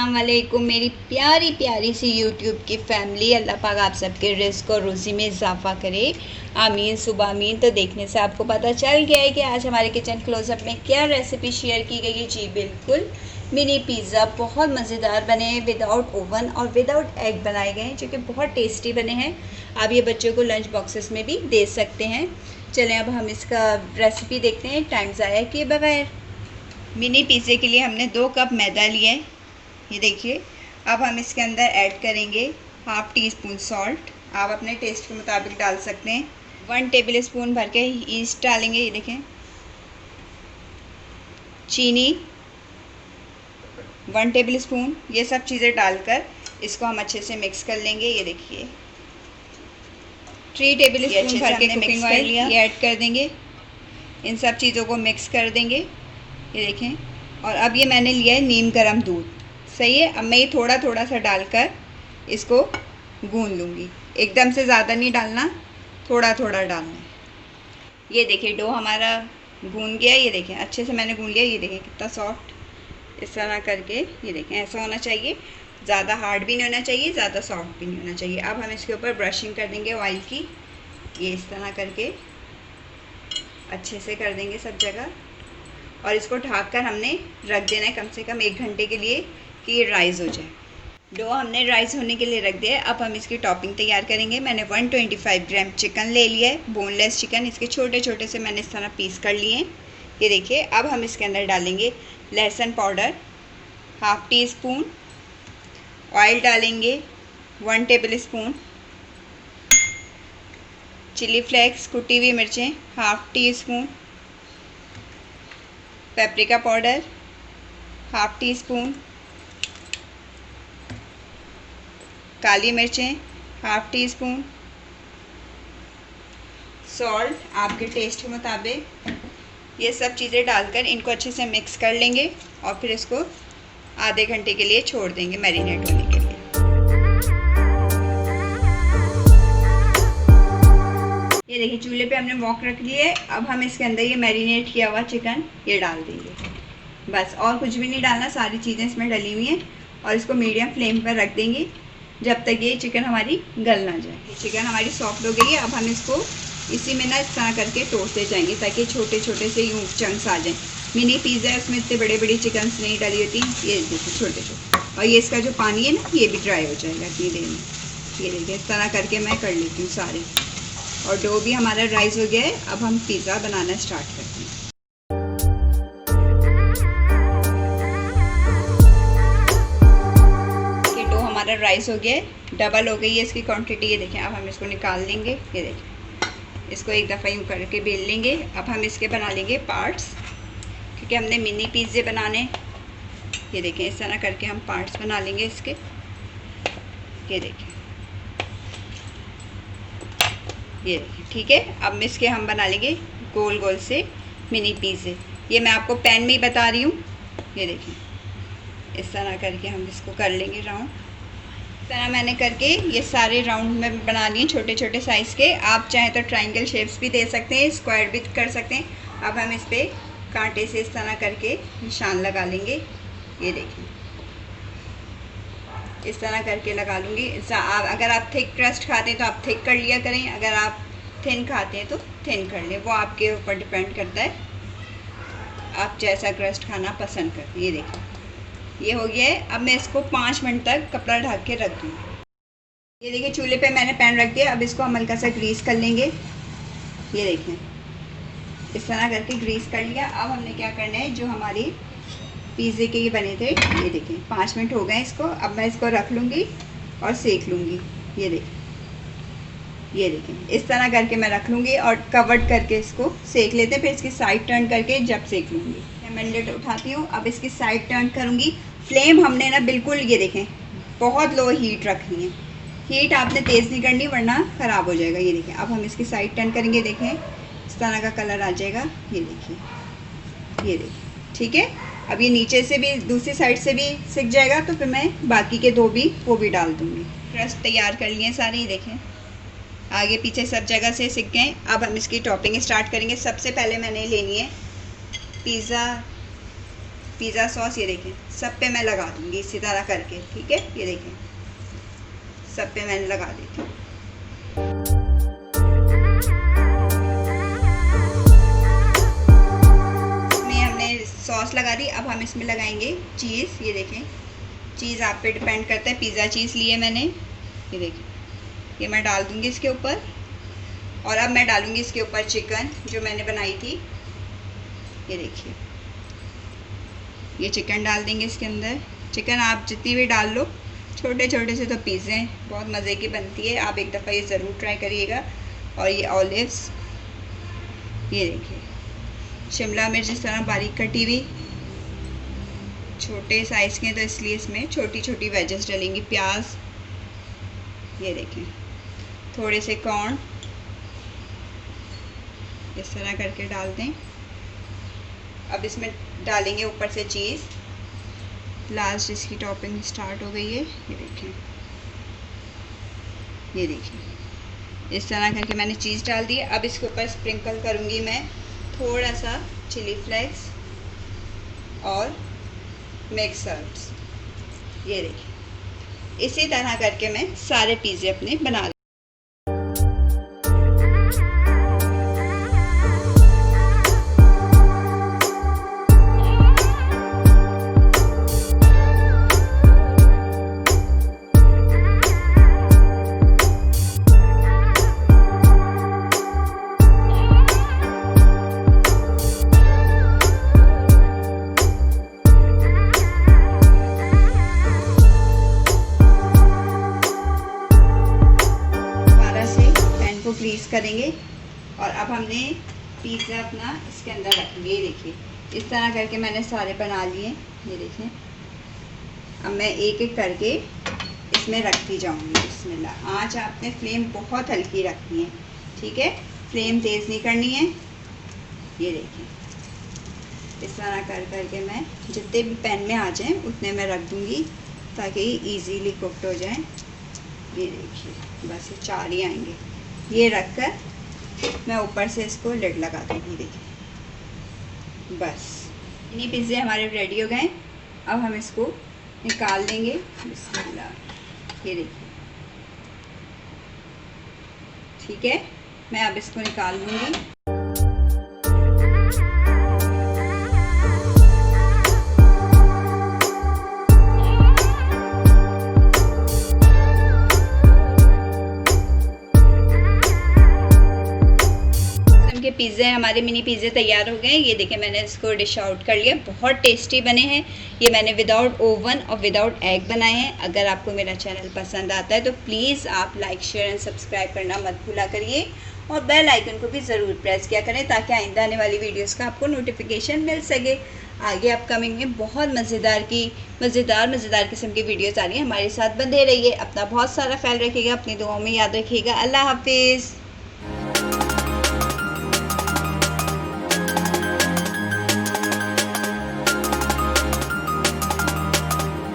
अस्सलामुअलैकुम मेरी प्यारी प्यारी सी यूट्यूब की फैमिली। अल्लाह पाक आप सबके रिस्क और रोज़ी में इजाफ़ा करे, आमीन सुबह आमीन। तो देखने से आपको पता चल गया है कि आज हमारे किचन क्लोजअप में क्या रेसिपी शेयर की गई है। जी बिल्कुल, मिनी पिज़्ज़ा बहुत मज़ेदार बने हैं, विदाउट ओवन और विदाउट एग बनाए गए हैं, जो कि बहुत टेस्टी बने हैं। आप ये बच्चों को लंच बॉक्सेस में भी दे सकते हैं। चलें अब हम इसका रेसिपी देखते हैं टाइम ज़ाया किए बगैर। मिनी पिज़्ज़े के लिए हमने 2 कप मैदा लिया है, ये देखिए। अब हम इसके अंदर ऐड करेंगे हाफ़ टी स्पून सॉल्ट, आप अपने टेस्ट के मुताबिक डाल सकते हैं। 1 टेबल स्पून भर के ईस्ट डालेंगे, ये देखें। चीनी 1 टेबल स्पून, ये सब चीज़ें डालकर इसको हम अच्छे से मिक्स कर लेंगे। ये देखिए 3 टेबल स्पून भर के कुकिंग ऑयल ये ऐड कर देंगे, इन सब चीज़ों को मिक्स कर देंगे, ये देखें। और अब ये मैंने लिया है नीम गर्म दूध, सही है। अब मैं ये थोड़ा थोड़ा सा डालकर इसको गूंद लूँगी, एकदम से ज़्यादा नहीं डालना, थोड़ा थोड़ा डालना है। ये देखिए डो हमारा गूंद गया, ये देखें अच्छे से मैंने गूंद लिया। ये देखें कितना सॉफ्ट, इस तरह करके ये देखें ऐसा होना चाहिए, ज़्यादा हार्ड भी नहीं होना चाहिए, ज़्यादा सॉफ्ट भी नहीं होना चाहिए। अब हम इसके ऊपर ब्रशिंग कर देंगे ऑयल की, ये इस तरह करके अच्छे से कर देंगे सब जगह। और इसको ढककर हमने रख देना है कम से कम 1 घंटे के लिए कि ये राइज़ हो जाए। डो हमने राइज़ होने के लिए रख दिया है। अब हम इसकी टॉपिंग तैयार करेंगे। मैंने 125 ग्राम चिकन ले लिया है, बोनलेस चिकन। इसके छोटे छोटे से मैंने इस तरह पीस कर लिए हैं, ये देखिए। अब हम इसके अंदर डालेंगे लहसुन powder half teaspoon, oil डालेंगे 1 टेबल स्पून, चिली फ्लेक्स कुटी हुई मिर्चें half teaspoon, paprika powder half teaspoon, काली मिर्चें हाफ़ टी स्पून, सॉल्ट आपके टेस्ट के मुताबिक। ये सब चीज़ें डालकर इनको अच्छे से मिक्स कर लेंगे और फिर इसको आधे घंटे के लिए छोड़ देंगे मैरिनेट होने के लिए। ये देखिए चूल्हे पे हमने वॉक रख लिए। अब हम इसके अंदर ये मैरिनेट किया हुआ चिकन ये डाल देंगे, बस और कुछ भी नहीं डालना, सारी चीज़ें इसमें डली हुई हैं। और इसको मीडियम फ्लेम पर रख देंगे जब तक ये चिकन हमारी गल ना जाए। ये चिकन हमारी सॉफ्ट हो गई है। अब हम इसको इसी में ना इस तरह करके टोसते जाएंगे ताकि छोटे छोटे से यूँ चंक्स आ जाएँ। मिनी पिज़्ज़ा है, उसमें इतने बड़े बड़ी चिकन नहीं डली होती, ये देखिए छोटे छोटे। और ये इसका जो पानी है ना ये भी ड्राई हो जाएगा इतनी देर में। ये देखिए इस तरह करके मैं कर लेती हूँ सारे। और डो भी हमारा राइस हो गया है। अब हम पिज़्ज़ा बनाना स्टार्ट करते हैं। ये डो हमारा राइस हो गया है, डबल हो गई है इसकी क्वांटिटी, ये देखें। अब हम इसको निकाल लेंगे, ये देखें। इसको एक दफ़ा यूँ करके बेल लेंगे। अब हम इसके बना लेंगे पार्ट्स, क्योंकि हमने मिनी पिज़्ज़े बनाने। ये देखें इस तरह करके हम पार्ट्स बना लेंगे इसके, ये देखें, ये देखिए ठीक है। अब इसके हम बना लेंगे गोल गोल से मिनी पिज़्ज़े। ये मैं आपको पैन में ही बता रही हूँ, ये देखिए इस तरह करके हम इसको कर लेंगे राउंड। इस तरह मैंने करके ये सारे राउंड में बना लिए छोटे छोटे साइज़ के। आप चाहें तो ट्रायंगल शेप्स भी दे सकते हैं, स्क्वायर भी कर सकते हैं। अब हम इस पर कांटे से इस तरह करके निशान लगा लेंगे, ये देखिए इस तरह करके लगा लूँगी। अगर आप थिक क्रस्ट खाते हैं तो आप थिक कर लिया करें, अगर आप थिन खाते हैं तो थिन कर लें, वो आपके ऊपर डिपेंड करता है आप जैसा क्रस्ट खाना पसंद करते हैं। ये देखिए ये हो गया है। अब मैं इसको 5 मिनट तक कपड़ा ढक के रख दूँगी। ये देखिए चूल्हे पे मैंने पैन रख दिया। अब इसको हम हल्का सा ग्रीस कर लेंगे, ये देखें इस तरह करके ग्रीस कर लिया। अब हमने क्या करना है, जो हमारी पिज़्ज़े के ये बने थे, ये देखें 5 मिनट हो गए इसको। अब मैं इसको रख लूँगी और सेक लूँगी, ये देखें इस तरह करके मैं रख लूँगी और कवर्ड करके इसको सेक लेते हैं। फिर इसकी साइड टर्न करके जब सेक लूँगी। मैं लिड उठाती हूँ, अब इसकी साइड टर्न करूँगी। फ्लेम हमने ना बिल्कुल ये देखें बहुत लो हीट रखनी है, हीट आपने तेज़ नहीं करनी वरना ख़राब हो जाएगा। ये देखें अब हम इसकी साइड टर्न करेंगे, देखें इस तरह का कलर आ जाएगा, ये देखिए ठीक है। अब ये नीचे से भी दूसरी साइड से भी सिक जाएगा तो फिर मैं बाकी के 2 भी वो भी डाल दूँगी। क्रस्ट तैयार कर लिए सारे, ये देखें आगे पीछे सब जगह से सिक गए। अब हम इसकी टॉपिंग स्टार्ट करेंगे। सबसे पहले मैंने लेनी है पिज़्ज़ा पिज़्ज़ा सॉस ये देखें सब पे मैं लगा दूँगी इसी तरह करके, ठीक है। ये देखें सब पे मैंने लगा देती हूँ। इसमें हमने सॉस लगा दी, अब हम इसमें लगाएंगे चीज़। ये देखें चीज़ आप पे डिपेंड करता है, पिज़्ज़ा चीज़ लिए मैंने, ये देखें ये मैं डाल दूँगी इसके ऊपर। और अब मैं डालूँगी इसके ऊपर चिकन जो मैंने बनाई थी, ये देखिए ये चिकन डाल देंगे इसके अंदर। चिकन आप जितनी भी डाल लो, छोटे छोटे से तो पीस हैं, बहुत मज़े की बनती है, आप एक दफ़ा ये ज़रूर ट्राई करिएगा। और ये ऑलिव्स, ये देखिए शिमला मिर्च इस तरह बारीक कटी हुई, छोटे साइज़ के तो इसलिए इसमें छोटी छोटी वेजेस डलेंगी। प्याज ये देखें, थोड़े से कॉर्न इस तरह करके डाल दें। अब इसमें डालेंगे ऊपर से चीज़, लास्ट इसकी टॉपिंग स्टार्ट हो गई है। ये देखिए इस तरह करके मैंने चीज़ डाल दी। अब इसके ऊपर स्प्रिंकल करूँगी मैं थोड़ा सा चिली फ्लेक्स और मिक्स हर्ब्स। ये देखिए इसी तरह करके मैं सारे पिज़्ज़े अपने बना ग्रीस करेंगे। और अब हमने पिज़्ज़ा अपना इसके अंदर रखेंगे। ये देखिए इस तरह करके मैंने सारे बना लिए। ये देखिए अब मैं एक एक करके इसमें रखती जाऊंगी। बिस्मिल्लाह। आँच आपने फ्लेम बहुत हल्की रखनी है, ठीक है, फ्लेम तेज़ नहीं करनी है। ये देखिए इस तरह कर करके मैं जितने भी पैन में आ जाएं उतने मैं रख दूंगी ताकि इजीली कुक्ड हो जाए। ये देखिए बस ये 4 ही आएंगे। ये रख कर मैं ऊपर से इसको लिड लगा दूँगी। देखिए बस इन्हीं पिज़्ज़े हमारे रेडी हो गए। अब हम इसको निकाल देंगे। बिस्मिल्लाह। ये देखिए ठीक है, मैं अब इसको निकाल लूँगी। के पिज़्ज़े हमारे मिनी पिज़्ज़े तैयार हो गए। ये देखिए मैंने इसको डिश आउट कर लिया। बहुत टेस्टी बने हैं। ये मैंने विदाउट ओवन और विदाउट एग बनाए हैं। अगर आपको मेरा चैनल पसंद आता है तो प्लीज़ आप लाइक शेयर एंड सब्सक्राइब करना मत भूला करिए और बेल आइकन को भी ज़रूर प्रेस किया करें ताकि आइंदा आने वाली वीडियोज़ का आपको नोटिफिकेशन मिल सके। आगे अपकमिंग में बहुत मज़ेदार किस्म की वीडियोज़ आ रही हैं। हमारे साथ बंधे रहिए। अपना बहुत सारा ख्याल रखिएगा, अपनी दुआओं में याद रखिएगा। अल्लाह हाफिज़।